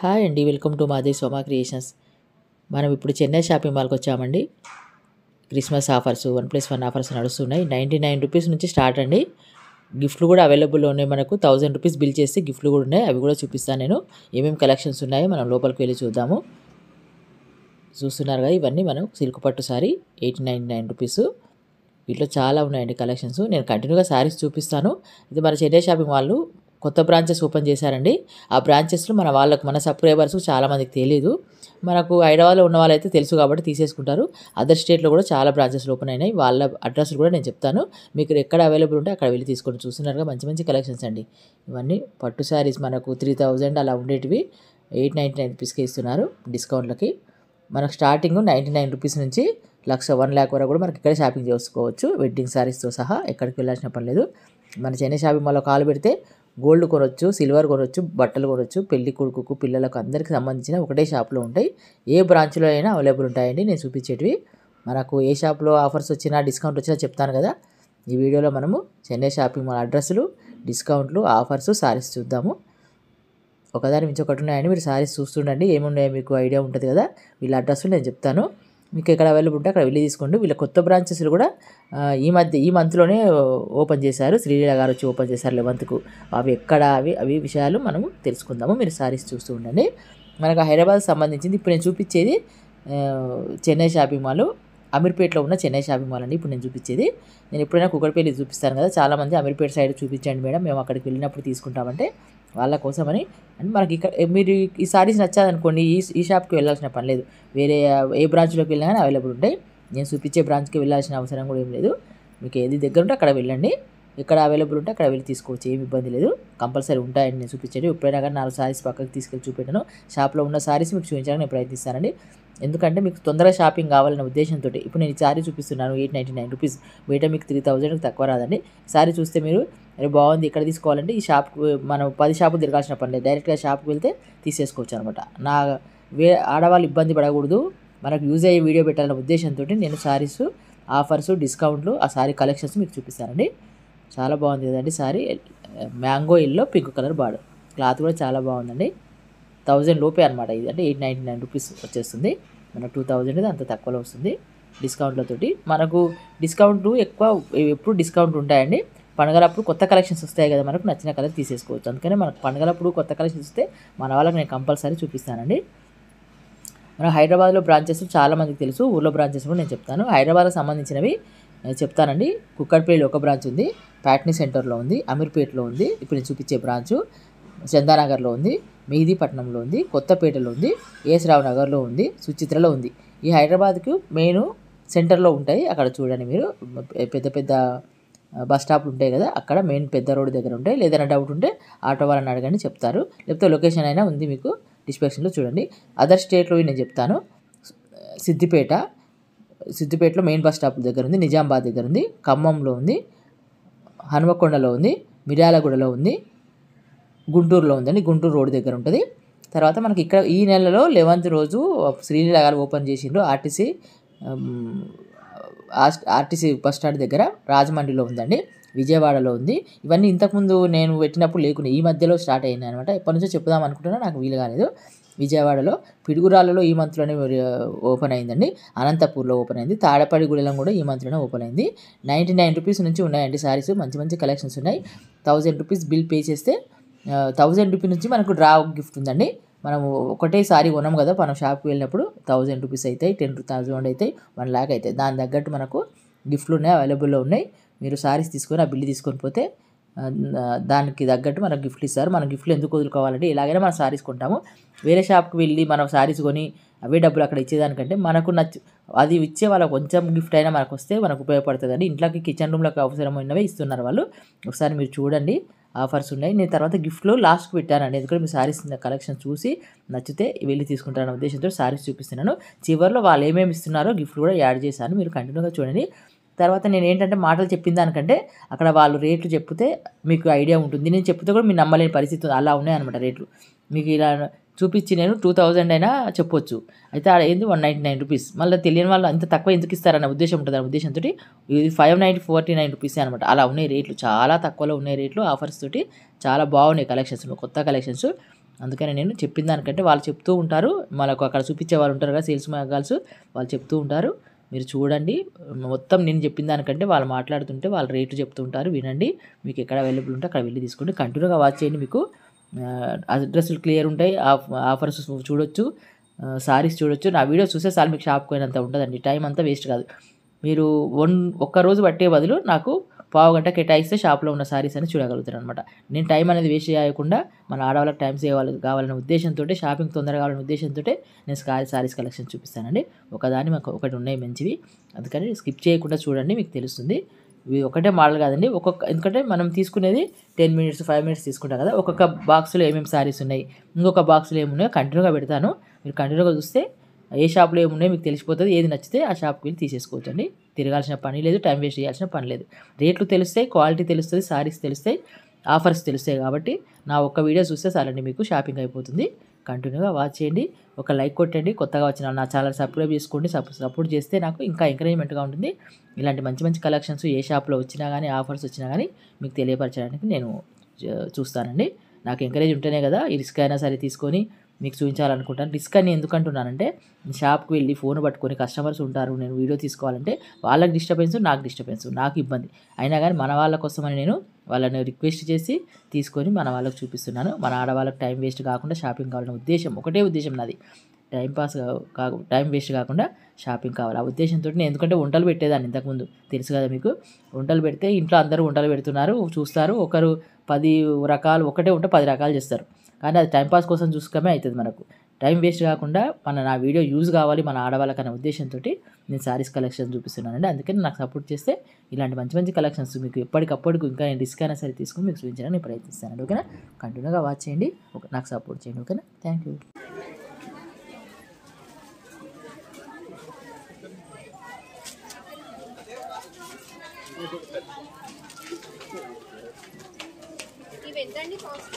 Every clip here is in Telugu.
హాయ్ అండి, వెల్కమ్ టు మాది సోమా క్రియేషన్స్. మనం ఇప్పుడు చెన్నై షాపింగ్ మాల్కి వచ్చామండి. క్రిస్మస్ ఆఫర్స్ 1+1 ఆఫర్స్ నడుస్తున్నాయి. 99 రూపీస్ నుంచి స్టార్ట్ అండి. గిఫ్ట్లు కూడా అవైలబుల్లో ఉన్నాయి. మనకు 1000 రూపీస్ బిల్ చేసి గిఫ్ట్లు కూడా ఉన్నాయి. అవి కూడా చూపిస్తాను నేను. ఏమేమి కలెక్షన్స్ ఉన్నాయో మనం లోపలికి వెళ్ళి చూద్దాము. చూస్తున్నారు కదా, ఇవన్నీ మనం సిల్క్ పట్టు సారీ 899 రూపీస్. వీటిలో చాలా ఉన్నాయండి కలెక్షన్స్. నేను కంటిన్యూగా శారీస్ చూపిస్తాను. ఇది మన చెన్నై షాపింగ్ వాళ్ళు కొత్త బ్రాంచెస్ ఓపెన్ చేశారండి. ఆ బ్రాంచెస్లో మన సబ్స్క్రైబర్స్ చాలామందికి తెలియదు. మనకు హైదరాబాద్లో ఉన్న వాళ్ళైతే తెలుసు కాబట్టి తీసేసుకుంటారు. అదర్ స్టేట్లో కూడా చాలా బ్రాంచెస్ ఓపెన్ అయినాయి. వాళ్ళ అడ్రస్లు కూడా నేను చెప్తాను. మీకు ఎక్కడ అవైలబుల్ ఉంటే అక్కడ వెళ్ళి తీసుకొని. చూస్తున్నారుగా, మంచి మంచి కలెక్షన్స్ అండి. ఇవన్నీ పట్టు శారీస్ మనకు 3000 అలా ఉండేటివి 899 రూపీస్కి ఇస్తున్నారు డిస్కౌంట్లకి. మనకు స్టార్టింగ్ 99 రూపీస్ నుంచి 1,00,000 వరకు కూడా మనకి ఇక్కడే షాపింగ్ చేసుకోవచ్చు. వెడ్డింగ్ శారీస్తో సహా ఎక్కడికి వెళ్ళాల్సిన పని లేదు. మన చెన్నై షాపింగ్ మాల్లో కాల్ పెడితే గోల్డ్ కొనవచ్చు, సిల్వర్ కొనవచ్చు, బట్టలు కొనవచ్చు. పెళ్లి కొడుకుకు, పిల్లలకు అందరికీ సంబంధించిన ఒకటే షాప్లో ఉంటాయి. ఏ బ్రాంచ్లో అయినా అవైలబుల్ ఉంటాయండి. నేను చూపించేటివి మనకు ఏ షాప్లో ఆఫర్స్ వచ్చినా డిస్కౌంట్ వచ్చినా చెప్తాను కదా. ఈ వీడియోలో మనము చెన్నై షాపింగ్ మాల్ అడ్రస్లు, డిస్కౌంట్లు, ఆఫర్స్, శారీస్ చూద్దాము. ఒకదాని మించి ఒకటి ఉన్నాయండి. మీరు శారీస్ చూస్తుండండి, ఏమున్నాయో మీకు ఐడియా ఉంటుంది కదా. వీళ్ళ అడ్రస్లు నేను చెప్తాను. మీకు ఎక్కడ అవైలబుల్ ఉంటే అక్కడ వెళ్ళి తీసుకోండి. వీళ్ళ కొత్త బ్రాంచెస్లు కూడా ఈ మంత్లోనే ఓపెన్ చేశారు. శ్రీలీల గారు వచ్చి ఓపెన్ చేశారు 11కు. అవి ఎక్కడ అవి విషయాలు మనము తెలుసుకుందాము. మీరు శారీస్ చూస్తూ ఉండండి. మనకు హైదరాబాద్ సంబంధించింది ఇప్పుడు నేను చూపించేది చెన్నై షాపింగ్ మాల్, అమీర్పేటలో ఉన్న చెన్నై షాపింగ్ మాల్ అండి. ఇప్పుడు నేను చూపించేది. నేను ఎప్పుడైనా కుక్కడపల్లి చూపిస్తాను కదా, చాలామంది అమీర్పేట సైడ్ చూపించండి మేడం, మేము అక్కడికి వెళ్ళినప్పుడు తీసుకుంటామంటే వాళ్ళ కోసమని. అండ్ మనకి ఇక్కడ మీరు ఈ సారీస్ నచ్చాదనుకోండి, ఈ షాప్కి వెళ్ళాల్సిన పని లేదు. వేరే ఏ బ్రాంచ్లోకి వెళ్ళినా కానీ అవైలబుల్ ఉంటాయి. నేను చూపించే బ్రాంచ్కి వెళ్ళాల్సిన అవసరం కూడా ఏం లేదు. మీకు ఏది దగ్గర ఉంటే అక్కడ వెళ్ళండి. ఎక్కడ అవైలబుల్ ఉంటే అక్కడ వెళ్ళి తీసుకోవచ్చు, ఏమి ఇబ్బంది లేదు. కంపల్సరీ ఉంటాయండి నేను చూపించేది. ఎప్పుడైనా కానీ 4 సారీస్ పక్కకి తీసుకెళ్ళి చూపెట్టాను. షాప్లో ఉన్న సారీస్ మీకు చూపించడానికి నేను ప్రయత్నిస్తానండి. ఎందుకంటే మీకు తొందరగా షాపింగ్ కావాలనే ఉద్దేశంతో. ఇప్పుడు నేను ఈ సారీ చూపిస్తున్నాను 899 రూపీస్. బయట మీకు 3000 తక్కువ రాదండి. సారీ చూస్తే మీరు అరే బాగుంది, ఇక్కడ తీసుకోవాలంటే ఈ షాప్కి మనం 10 షాపులు తిరగాల్సిన పని లేదు. డైరెక్ట్గా షాప్కి వెళ్తే తీసేసుకోవచ్చు అనమాట. ఆడవాళ్ళు ఇబ్బంది పడకూడదు, మనకు యూజ్ అయ్యే వీడియో పెట్టాలనే ఉద్దేశంతో నేను సారీస్, ఆఫర్స్, డిస్కౌంట్లు, ఆ సారీ కలెక్షన్స్ మీకు చూపిస్తానండి. చాలా బాగుంది కదండి sorry. Mango yellow pink colour border. Cloth కూడా చాలా బాగుందండి. 1000 లోపే అనమాట ఇది. అంటే 899 రూపీస్ వచ్చేస్తుంది. మనకు 2000 అంత తక్కువలో వస్తుంది డిస్కౌంట్లతోటి. మనకు డిస్కౌంట్లు ఎప్పుడు డిస్కౌంట్ ఉంటాయండి. పండుగలప్పుడు కొత్త కలెక్షన్స్ వస్తాయి కదా, మనకు నచ్చిన కలర్ తీసేసుకోవచ్చు. అందుకనే మనకు పండుగలప్పుడు కొత్త కలెక్షన్స్ వస్తే మన వాళ్ళకి నేను కంపల్సరీ చూపిస్తానండి. మన హైదరాబాద్లో బ్రాంచెస్ చాలామందికి తెలుసు, ఊళ్ళో బ్రాంచెస్ కూడా నేను చెప్తాను. హైదరాబాద్కి సంబంధించినవి చెప్తానండి. కుక్కట్పల్లిలో ఒక బ్రాంచ్ ఉంది, ప్యాట్నీ సెంటర్లో ఉంది, అమీర్పేటలో ఉంది, ఇప్పుడు నేను చూపించే బ్రాంచు చందానగర్లో ఉంది, మెహదీపట్నంలో ఉంది, కొత్తపేటలో ఉంది, ఏఎస్ రావు నగర్లో ఉంది, సుచిత్రలో ఉంది. ఈ హైదరాబాద్కు మెయిన్ సెంటర్లో ఉంటాయి. అక్కడ చూడండి మీరు, పెద్ద పెద్ద బస్ స్టాప్లు ఉంటాయి కదా, అక్కడ మెయిన్ పెద్ద రోడ్ దగ్గర ఉంటాయి. లేదన్నా డౌట్ ఉంటే ఆటో వాళ్ళని అడగండి, చెప్తారు. లేకపోతే లొకేషన్ అయినా ఉంది మీకు డిస్క్రిప్షన్లో చూడండి. అదర్ స్టేట్లో నేను చెప్తాను. సిద్దిపేటలో మెయిన్ బస్ స్టాప్ దగ్గర ఉంది, నిజామాబాద్ దగ్గర ఉంది, ఖమ్మంలో ఉంది, హనుమకొండలో ఉంది, మిర్యాలగూడలో ఉంది, గుంటూరులో ఉందండి. గుంటూరు రోడ్ దగ్గర ఉంటుంది. తర్వాత మనకి ఇక్కడ ఈ నెలలో 11th రోజు శ్రీలీల గారు ఓపెన్ చేసిండ్రు. ఆర్టీసీ బస్ స్టాండ్ దగ్గర రాజమండ్రిలో ఉందండి, విజయవాడలో ఉంది. ఇవన్నీ ఇంతకుముందు నేను పెట్టినప్పుడు లేకుండా ఈ మధ్యలో స్టార్ట్ అయినాయి అనమాట. ఎప్పటి నుంచో చెప్దాం అనుకుంటున్నా, నాకు వీలు కాలేదు. విజయవాడలో, పిడుగురాళ్ళలో ఈ మంత్లోనే ఓపెన్ అయిందండి. అనంతపూర్లో ఓపెన్ అయింది. తాడపడిగూడెం కూడా ఈ మంత్లోనే ఓపెన్ అయింది. 99 రూపీస్ నుంచి ఉన్నాయండి సారీస్. మంచి మంచి కలెక్షన్స్ ఉన్నాయి. 1000 రూపీస్ బిల్ పే చేస్తే 1000 రూపీస్ నుంచి మనకు డ్రా గిఫ్ట్ ఉందండి. మనము ఒకటే సారీ కొన్నాం కదా, మనం షాప్కి వెళ్ళినప్పుడు 1000 రూపీస్ అవుతాయి, 10,000 అవుతాయి, 1,00,000 అవుతాయి. దాని తగ్గట్టు మనకు గిఫ్ట్లు ఉన్నాయి, అవైలబుల్లో ఉన్నాయి. మీరు సారీస్ తీసుకొని ఆ బిల్లు తీసుకొని పోతే దానికి తగ్గట్టు మనకు గిఫ్ట్లు ఇస్తారు. మనం గిఫ్ట్లు ఎందుకు వదులుకోవాలంటే, ఇలాగైనా మనం సారీస్ కొంటాము. వేరే షాప్కి వెళ్ళి మనం సారీస్ కొని అవే డబ్బులు అక్కడ ఇచ్చేదానికంటే మనకు అది ఇచ్చే వాళ్ళకి కొంచెం గిఫ్ట్ అయినా మనకు వస్తే మనకు ఉపయోగపడుతుందండి. ఇంట్లోకి కిచెన్ రూమ్లోకి అవసరమైనవే ఇస్తున్నారు వాళ్ళు. ఒకసారి మీరు చూడండి, ఆఫర్స్ ఉన్నాయి. నేను తర్వాత గిఫ్ట్లో లాస్ట్కి పెట్టానండి, ఎందుకంటే మీ సారీస్ కలెక్షన్ చూసి నచ్చితే వెళ్ళి తీసుకుంటారనే ఉద్దేశంతో సారీస్ చూపిస్తున్నాను. చివరిలో వాళ్ళు ఏమేమి ఇస్తున్నారో గిఫ్ట్ కూడా యాడ్ చేశాను, మీరు కంటిన్యూగా చూడండి. తర్వాత నేను ఏంటంటే మాటలు చెప్పిన దానికంటే అక్కడ వాళ్ళు రేట్లు చెప్తే మీకు ఐడియా ఉంటుంది. నేను చెప్తే కూడా మీరు నమ్మలేని పరిస్థితి అలా ఉన్నాయన్నమాట రేట్లు. మీకు ఇలా చూపించి నేను 2000 అయినా చెప్పొచ్చు, అయితే ఆడ ఏంది 199 రూపీస్. మళ్ళీ తెలియని వాళ్ళు అంత తక్కువ ఎందుకు ఇస్తారన్న ఉద్దేశం ఉంటుంది. అనే ఉద్దేశంతో ఇది 549 రూపీస్ అనమాట. అలా ఉన్నాయి రేట్లు, చాలా తక్కువలో ఉన్నాయి రేట్లు. ఆఫర్స్ తోటి చాలా బాగున్నాయి కలెక్షన్స్, కొత్త కలెక్షన్స్. అందుకని నేను చెప్పిన దానికంటే వాళ్ళు చెప్తూ ఉంటారు, మనకు అక్కడ చూపించే వాళ్ళు ఉంటారు కదా సేల్స్ గర్ల్స్, వాళ్ళు చెప్తూ ఉంటారు. మీరు చూడండి, మొత్తం నేను చెప్పిన దానికంటే వాళ్ళు మాట్లాడుతుంటే వాళ్ళు రేటు చెప్తూ ఉంటారు, వినండి. మీకు ఎక్కడ అవైలబుల్ ఉంటే అక్కడ వెళ్ళి తీసుకోండి. కంటిన్యూగా వాచ్ చేయండి, మీకు అడ్రస్లు క్లియర్ ఉంటాయి, ఆఫర్స్ చూడొచ్చు, సారీస్ చూడొచ్చు. నా వీడియో చూసే సార్ మీకు షాప్కి పోయినంత ఉంటుందండి, టైం అంతా వేస్ట్ కాదు. మీరు ఒక్కరోజు పట్టే బదులు నాకు పావు గంట కేటాయిస్తే షాప్లో ఉన్న సారీస్ అని చూడగలుగుతారు అనమాట. నేను టైం అనేది వేస్ట్ చేయకుండా మన ఆడవాళ్ళకి టైం సేవ్ కావాలనే ఉద్దేశంతో, షాపింగ్ తొందరగా కావాలనే ఉద్దేశంతో నేను సారీస్ కలెక్షన్ చూపిస్తానండి. ఒకదాని మాకు ఒకటి ఉన్నాయి మంచివి, అందుకని స్కిప్ చేయకుండా చూడండి, మీకు తెలుస్తుంది. ఇవి ఒకటే మోడల్ కాదండి, ఎందుకంటే మనం తీసుకునేది 10 మినిట్స్ 5 మినిట్స్ తీసుకుంటాం కదా. ఒక్కొక్క బాక్స్లో ఏమేమి సారీస్ ఉన్నాయి, ఇంకొక బాక్స్లో ఏమున్నాయో కంటిన్యూగా పెడతాను. మీరు కంటిన్యూగా చూస్తే ఏ షాప్లో ఏమున్నాయో మీకు తెలిసిపోతుంది. ఏది నచ్చితే ఆ షాప్కి వెళ్ళి తీసేసుకోవచ్చు అండి. తిరగాల్సిన పని లేదు, టైం వేస్ట్ చేయాల్సిన పని లేదు. రేట్లు తెలుస్తాయి, క్వాలిటీ తెలుస్తుంది, సారీస్ తెలుస్తాయి, ఆఫర్స్ తెలుస్తాయి. కాబట్టి నా ఒక్క వీడియో చూస్తే చాలండి, మీకు షాపింగ్ అయిపోతుంది. కంటిన్యూగా వాచ్ చేయండి, ఒక లైక్ కొట్టండి. కొత్తగా వచ్చిన నా ఛానల్ సబ్స్క్రైబ్ చేసుకోండి. సపోర్ట్ చేస్తే నాకు ఇంకా ఎంకరేజ్మెంట్గా ఉంటుంది. ఇలాంటి మంచి మంచి కలెక్షన్స్ ఏ షాప్లో వచ్చినా కానీ, ఆఫర్స్ వచ్చినా కానీ మీకు తెలియపరచడానికి నేను చూస్తానండి. నాకు ఎంకరేజ్ ఉంటేనే కదా ఈ రిస్క్ అయినా సరే తీసుకొని మీకు చూపించాలనుకుంటాను. రిస్క్ అని ఎందుకు అంటున్నానంటే, షాప్కి వెళ్ళి ఫోన్ పట్టుకొని కస్టమర్స్ ఉంటారు, నేను వీడియో తీసుకోవాలంటే వాళ్ళకి డిస్టర్బెన్స్, నాకు డిస్టర్బెన్స్, నాకు ఇబ్బంది. అయినా కానీ మన వాళ్ళ కోసమని నేను వాళ్ళని రిక్వెస్ట్ చేసి తీసుకొని మన వాళ్ళకి చూపిస్తున్నాను. మన ఆడవాళ్ళకి టైం వేస్ట్ కాకుండా షాపింగ్ కావాలనే ఉద్దేశం, ఒకటే ఉద్దేశం నాది. టైం వేస్ట్ కాకుండా షాపింగ్ కావాలి, ఆ ఉద్దేశంతో. నేను ఎందుకంటే వంటలు పెట్టేదాన్ని ఇంతకుముందు, తెలుసు కదా మీకు. వంటలు పెడితే ఇంట్లో అందరూ వంటలు పెడుతున్నారు, చూస్తారు. ఒకరు 10 రకాలు, ఒకటే ఉంటే 10 రకాలు చేస్తారు. కానీ అది టైంపాస్ కోసం చూసుకమే అవుతుంది మనకు. టైం వేస్ట్ కాకుండా నా వీడియో యూజ్ కావాలి మన ఆడవాళ్ళకి అనే ఉద్దేశంతో నేను సారీస్ కలెక్షన్ చూపిస్తున్నానండి. అందుకని నాకు సపోర్ట్ చేస్తే ఇలాంటి మంచి మంచి కలెక్షన్స్ మీకు ఎప్పటికప్పుడు ఇంకా నేను రిస్క్ అయినా సరే తీసుకుని మీకు చూపించడానికి నేను ప్రయత్నిస్తానండి. ఓకేనా, కంటిన్యూగా వాచ్ చేయండి, నాకు సపోర్ట్ చేయండి. ఓకేనా, థ్యాంక్ యూ. ఇవెంతండి కాస్ట్?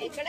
ఎక్కడ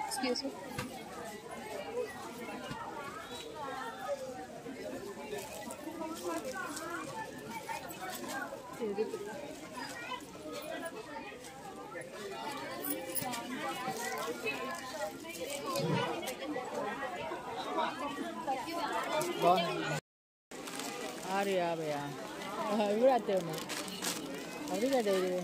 Excuse me. Ari ya bhaiya, ibu आते हो ना, अभी क्या दे रहे?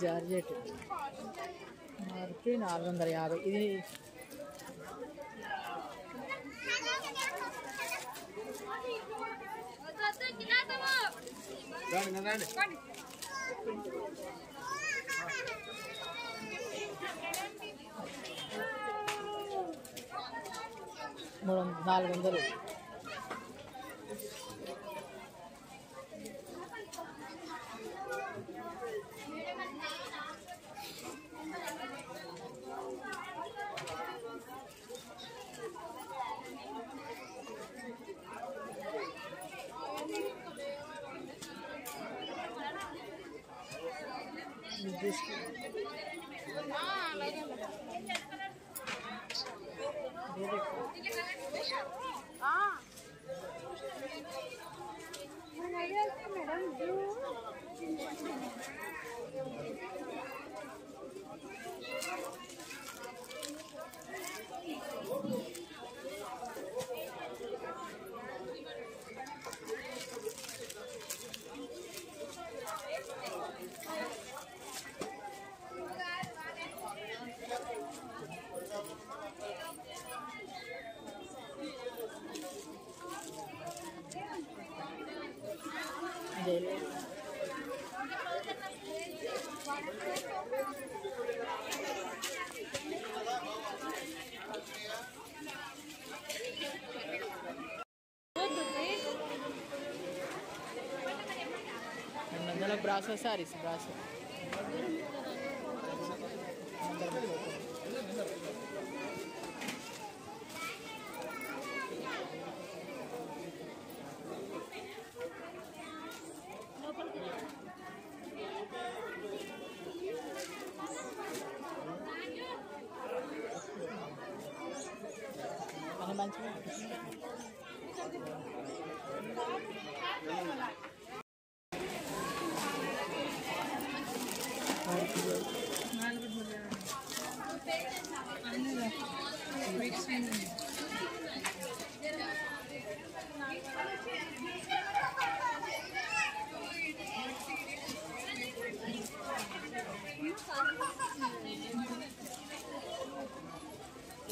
జార్జెట్ మార్పి 450. ఇది మూడు 400. బ్రాసో సారీస్ బ్రాసో అని మంచిగా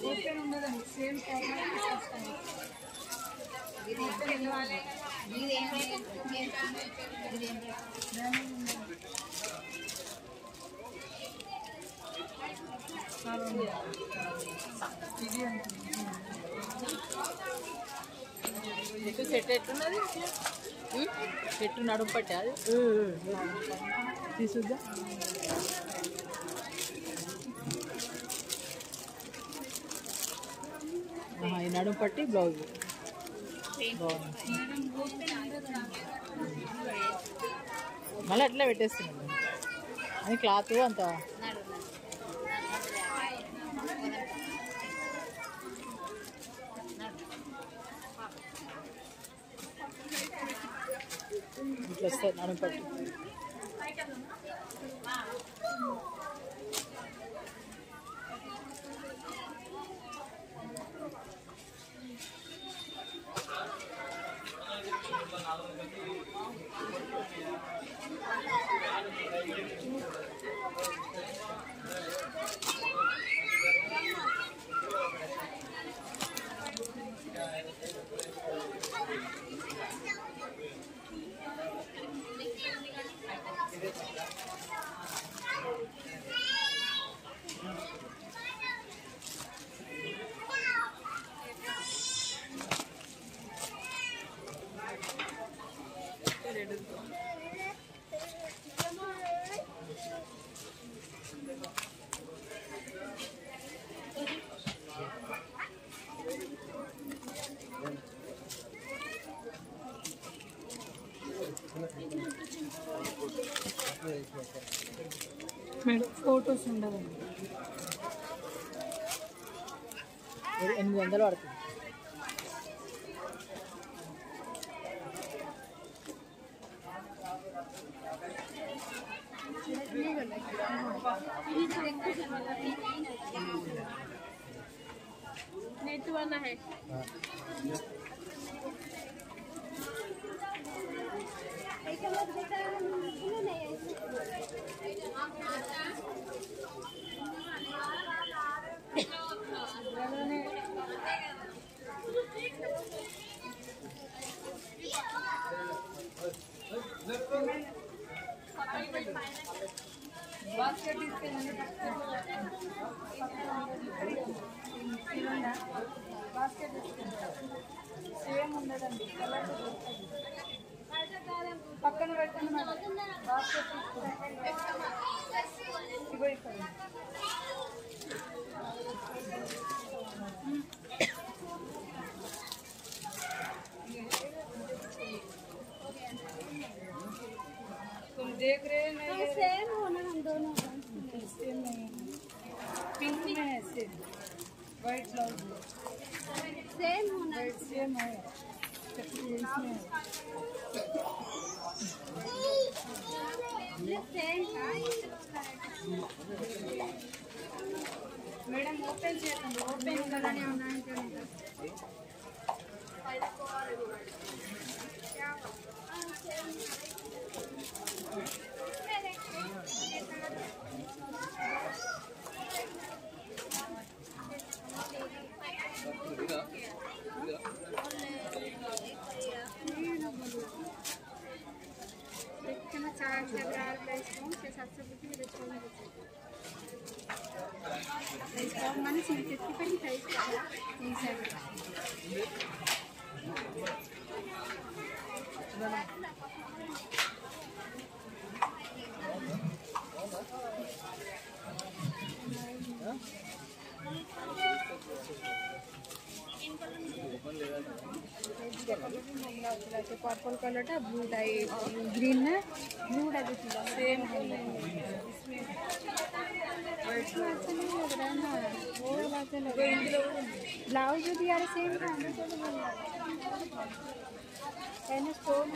ఓపెన్ ఉండదండి సేమ్ నీకు సెట్ ఎట్టున్నది సెట్ నడుము పట్టి అది తీసుద్దా ఈ నడుము పట్టి బ్లౌజ్ మళ్ళీ అట్లా పెట్టేస్తున్నాను అని క్లాత్ అంత ఇట్లా వస్తుంది నడుము పట్టి మేడం ఫోటోస్ ఉండవండి 800 పడుతుంది नेट वाला है బాస్కెట్ బాస్కెట్ సేమ్ ఉండదండి పక్కన పెట్టండి మేడం బాస్కెట్ ఇగో ఇక్కడ तुम देख रहे हैं नहीं सेम होना हम दोनों सेम नहीं पिंक में है सेम वाइट ब्लाउज सेम होना वाइट सेम है इसमें है మేడం ఓపెన్ చేయండి, ఓపెన్ ఉండాలని ఉన్నాయి. पर्पल कलर टा ब्लू टाइप ग्रीन ना ब्लू टाइप सेम ब्लाउज भी यार सेम स्टोन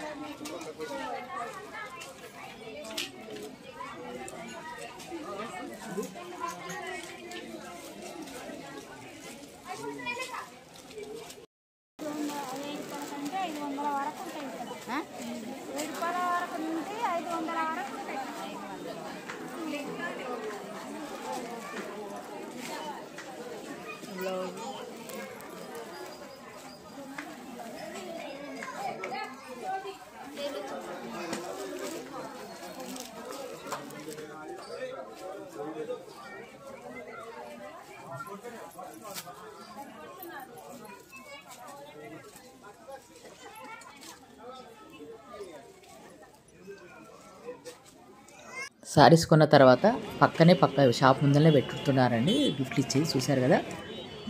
సారీస్ కొన్న తర్వాత పక్క షాప్ ముందరనే పెట్టుతున్నారండి గిఫ్ట్లు ఇచ్చేది. చూశారు కదా,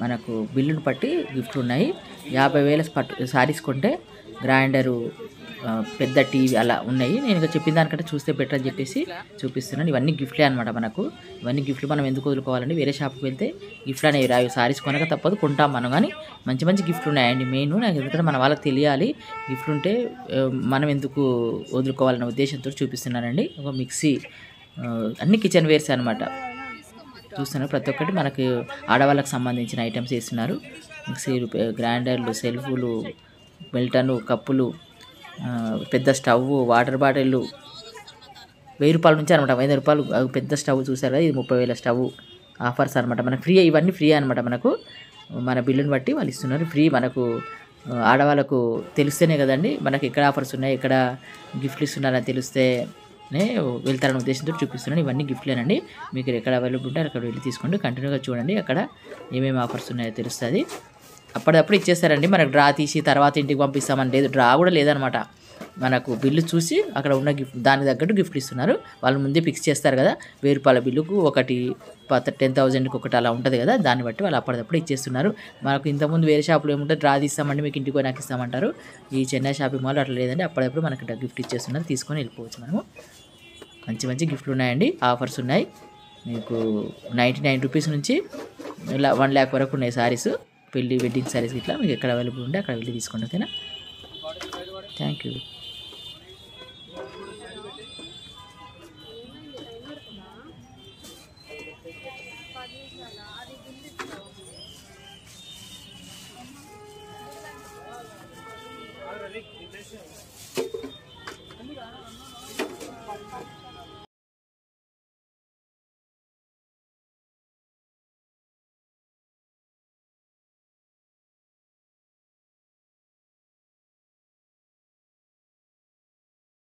మనకు బిల్లును బట్టి గిఫ్ట్లు ఉన్నాయి. 50,000 సారీస్ కొంటే గ్రైండరు, పెద్ద టీవీ అలా ఉన్నాయి. నేను ఇక చెప్పిన దానికంటే చూస్తే బెటర్ అని చెప్పేసి చూపిస్తున్నాను. ఇవన్నీ గిఫ్ట్లే అనమాట మనకు. ఇవన్నీ గిఫ్ట్లు మనం ఎందుకు వదులుకోవాలండి? వేరే షాప్కి వెళ్తే గిఫ్ట్లు అనేవి రావు. సారీస్ కొనక తప్పదు, కొంటాం మనం. కానీ మంచి మంచి గిఫ్ట్లు ఉన్నాయండి. మెయిన్ నాకు ఎందుకంటే మన వాళ్ళకి తెలియాలి గిఫ్ట్లు ఉంటే మనం ఎందుకు వదులుకోవాలనే ఉద్దేశంతో చూపిస్తున్నానండి. ఒక మిక్సీ, అన్ని కిచెన్ వేర్స్ అనమాట. చూస్తున్నారు, ప్రతి ఒక్కటి మనకు ఆడవాళ్ళకి సంబంధించిన ఐటమ్స్ వేస్తున్నారు. మిక్సీలు, గ్రైండర్లు, సెల్ఫులు, మిల్టన్లు, కప్పులు, పెద్ద స్టవ్, వాటర్ బాటిళ్ళు 1000 రూపాయల నుంచి అనమాట. 500 రూపాయలు పెద్ద స్టవ్ చూసారు కదా, ఇది 30,000 స్టవ్ ఆఫర్స్ అనమాట. మనకు ఫ్రీ, ఇవన్నీ ఫ్రీ అనమాట. మనకు మన బిల్లుని బట్టి వాళ్ళు ఇస్తున్నారు ఫ్రీ. మనకు ఆడవాళ్ళకు తెలిస్తేనే కదండి మనకి ఎక్కడ ఆఫర్స్ ఉన్నాయి, ఎక్కడ గిఫ్ట్లు ఇస్తున్నారని తెలిస్తేనే వెళ్తారనే ఉద్దేశంతో చూపిస్తున్నాను. ఇవన్నీ గిఫ్ట్లేనండి. మీకు ఎక్కడ అవైలబుల్ ఉంటే అక్కడ వెళ్ళి తీసుకోండి. కంటిన్యూగా చూడండి, అక్కడ ఏమేమి ఆఫర్స్ ఉన్నాయో తెలుస్తుంది. అప్పటిదప్పుడు ఇచ్చేస్తారండి. మనకు డ్రా తీసి తర్వాత ఇంటికి పంపిస్తామని లేదు, డ్రా కూడా లేదనమాట. మనకు బిల్లు చూసి అక్కడ ఉన్న గిఫ్ట్ దానికి తగ్గట్టు గిఫ్ట్లు ఇస్తున్నారు. వాళ్ళు ముందే ఫిక్స్ చేస్తారు కదా, 1000 రూపాయల బిల్లుకు ఒకటి, 10,000కి ఒకటి అలా ఉంటుంది కదా, దాన్ని బట్టి వాళ్ళు అప్పటిదప్పుడు ఇచ్చేస్తున్నారు. మనకు ఇంతకుముందు వేరే షాపులో ఏముంటుంది, డ్రా తీస్తామండి మీకు ఇంటికి నాకు ఇస్తామంటారు. ఈ చెన్నై షాపింగ్ మాల్ అట్లా లేదండి, అప్పటిదప్పుడు మనకి గిఫ్ట్ ఇచ్చేస్తున్నారు. తీసుకొని వెళ్ళిపోవచ్చు మనము. మంచి మంచి గిఫ్ట్లు ఉన్నాయండి, ఆఫర్స్ ఉన్నాయి. మీకు 99 రూపీస్ నుంచి ఇలా 1 lakh వరకు ఉన్నాయి సారీస్. పెళ్ళి, వెడ్డింగ్ సారీస్ ఇట్లా మీకు ఎక్కడ అవైలబుల్ ఉంటే అక్కడ వెళ్ళి తీసుకోండి. ఓకేనా? Thank you.